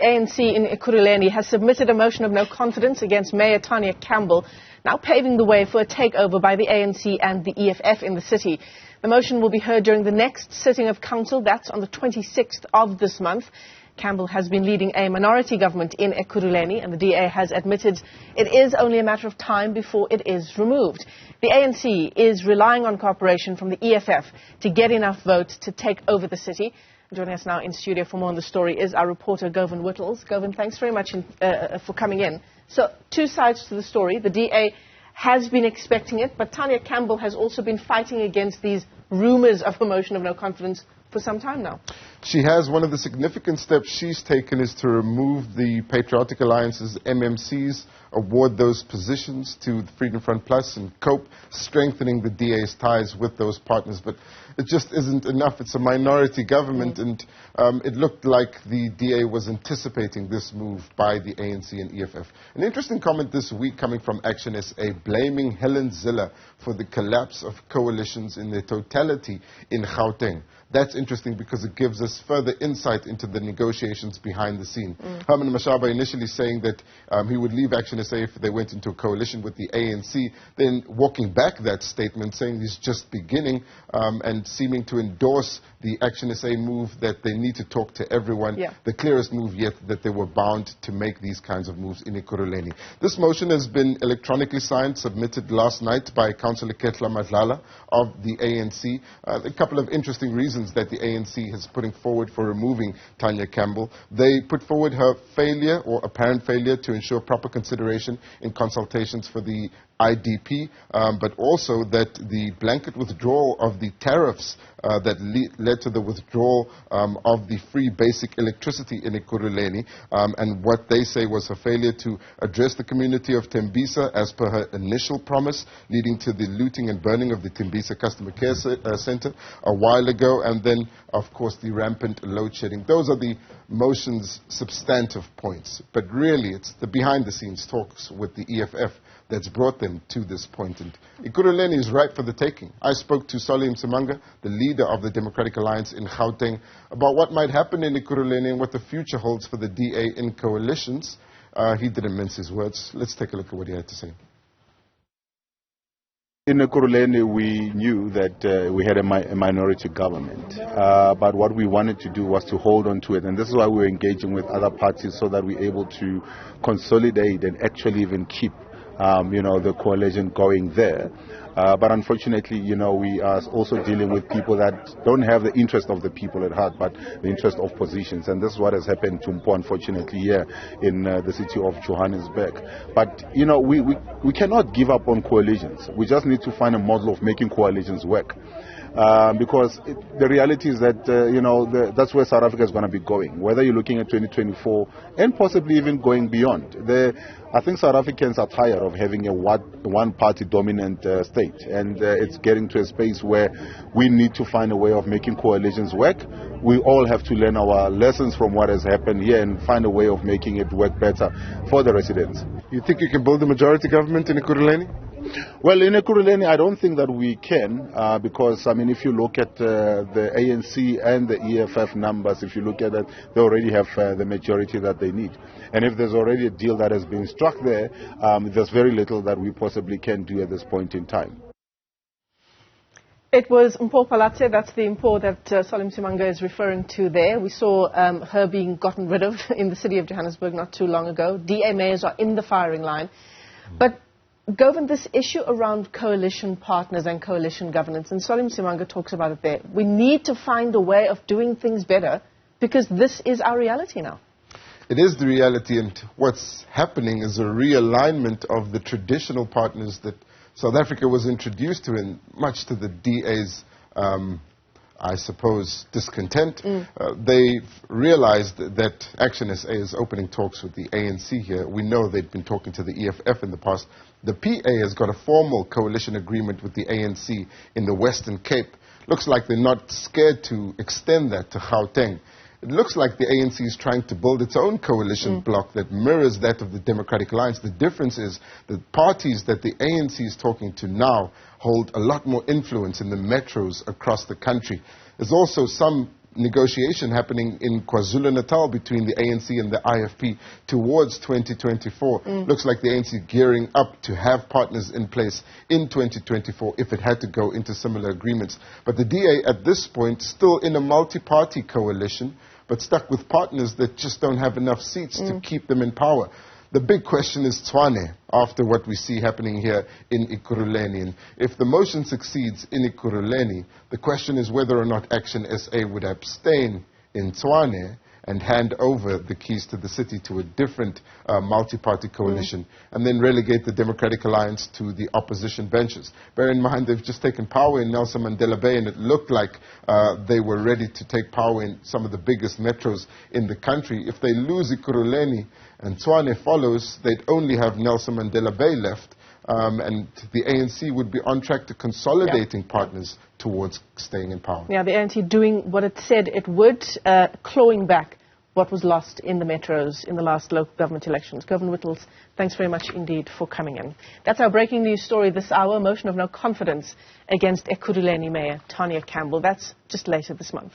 ANC in Ekurhuleni has submitted a motion of no confidence against Mayor Tania Campbell, now paving the way for a takeover by the ANC and the EFF in the city. The motion will be heard during the next sitting of council. That's on the 26th of this month. Campbell has been leading a minority government in Ekurhuleni, and the DA has admitted it is only a matter of time before it is removed. The ANC is relying on cooperation from the EFF to get enough votes to take over the city. Joining us now in studio for more on the story is our reporter Govan Whittles. Govan, thanks very much for coming in. So, two sides to the story. The DA has been expecting it, but Tania Campbell has also been fighting against these rumours of a motion of no confidence for some time now. She has. One of the significant steps she's taken is to remove the Patriotic Alliance's MMCs, award those positions to the Freedom Front Plus and COPE, strengthening the DA's ties with those partners. But it just isn't enough. It's a minority government, and it looked like the DA was anticipating this move by the ANC and EFF. An interesting comment this week coming from Action SA, blaming Helen Zille for the collapse of coalitions in their totality in Gauteng. That's interesting because it gives us further insight into the negotiations behind the scene. Herman Mashaba initially saying that he would leave Action SA if they went into a coalition with the ANC, then walking back that statement, saying he's just beginning and seeming to endorse the Action SA move that they need to talk to everyone. Yeah. The clearest move yet that they were bound to make these kinds of moves in Ekurhuleni. This motion has been electronically signed, submitted last night by Councillor Ketla Madlala of the ANC. A couple of interesting reasons that the ANC is putting forward for removing Tania Campbell. They put forward her failure or apparent failure to ensure proper consideration in consultations for the IDP, but also that the blanket withdrawal of the tariffs that led to the withdrawal of the free basic electricity in Ekurhuleni, and what they say was her failure to address the community of Tembisa as per her initial promise, leading to the looting and burning of the Tembisa Customer Care Center a while ago, and then, of course, the rampant load shedding. Those are the motion's substantive points, but really it's the behind-the-scenes talks with the EFF that's brought them to this point. And Ekurhuleni is ripe for the taking. I spoke to Salim Simanga, the leader of the Democratic Alliance in Gauteng, about what might happen in Ekurhuleni and what the future holds for the DA in coalitions. He didn't mince his words. Let's take a look at what he had to say. In Ekurhuleni, we knew that we had a minority government, but what we wanted to do was to hold on to it, and this is why we're engaging with other parties so that we're able to consolidate and actually even keep the coalition going there. But unfortunately, we are also dealing with people that don't have the interest of the people at heart, but the interest of positions. And this is what has happened to Mpo, unfortunately, here in the city of Johannesburg. But, we cannot give up on coalitions. We just need to find a model of making coalitions work. Because the reality is that, that's where South Africa is going to be going, whether you're looking at 2024 and possibly even going beyond. I think South Africans are tired of having a one-party dominant state, and it's getting to a space where we need to find a way of making coalitions work. We all have to learn our lessons from what has happened here and find a way of making it work better for the residents. You think you can build a majority government in Ekurhuleni? Well, in Ekurhuleni, I don't think that we can, because, if you look at the ANC and the EFF numbers, if you look at it, they already have the majority that they need. And if there's already a deal that has been struck there, there's very little that we possibly can do at this point in time. It was Mpo Palatse, that's the Mpo that Salim Simanga is referring to there. We saw her being gotten rid of in the city of Johannesburg not too long ago. DA mayors are in the firing line. But Govan, this issue around coalition partners and coalition governance, and Salim Simanga talks about it there, we need to find a way of doing things better because this is our reality now. It is the reality, and what's happening is a realignment of the traditional partners that South Africa was introduced to, and much to the DA's, I suppose, discontent. They've realized that Action SA is opening talks with the ANC here. We know they've been talking to the EFF in the past. The PA has got a formal coalition agreement with the ANC in the Western Cape. Looks like they're not scared to extend that to Gauteng. It looks like the ANC is trying to build its own coalition bloc that mirrors that of the Democratic Alliance. The difference is the parties that the ANC is talking to now hold a lot more influence in the metros across the country. There's also some negotiation happening in KwaZulu-Natal between the ANC and the IFP towards 2024. Looks like the ANC gearing up to have partners in place in 2024 if it had to go into similar agreements. But the DA at this point still in a multi-party coalition, but stuck with partners that just don't have enough seats to keep them in power. The big question is Tshwane, after what we see happening here in Ekurhuleni. And if the motion succeeds in Ekurhuleni, the question is whether or not Action SA would abstain in Tshwane and hand over the keys to the city to a different multi-party coalition and then relegate the Democratic Alliance to the opposition benches. Bear in mind, they've just taken power in Nelson Mandela Bay, and it looked like they were ready to take power in some of the biggest metros in the country. If they lose Ekurhuleni and Tshwane follows, they'd only have Nelson Mandela Bay left. And the ANC would be on track to consolidating partners towards staying in power. Yeah, the ANC doing what it said it would, clawing back what was lost in the metros in the last local government elections. Govan Whittles, thanks very much indeed for coming in. That's our breaking news story this hour, a motion of no confidence against Ekurhuleni Mayor Tania Campbell. That's just later this month.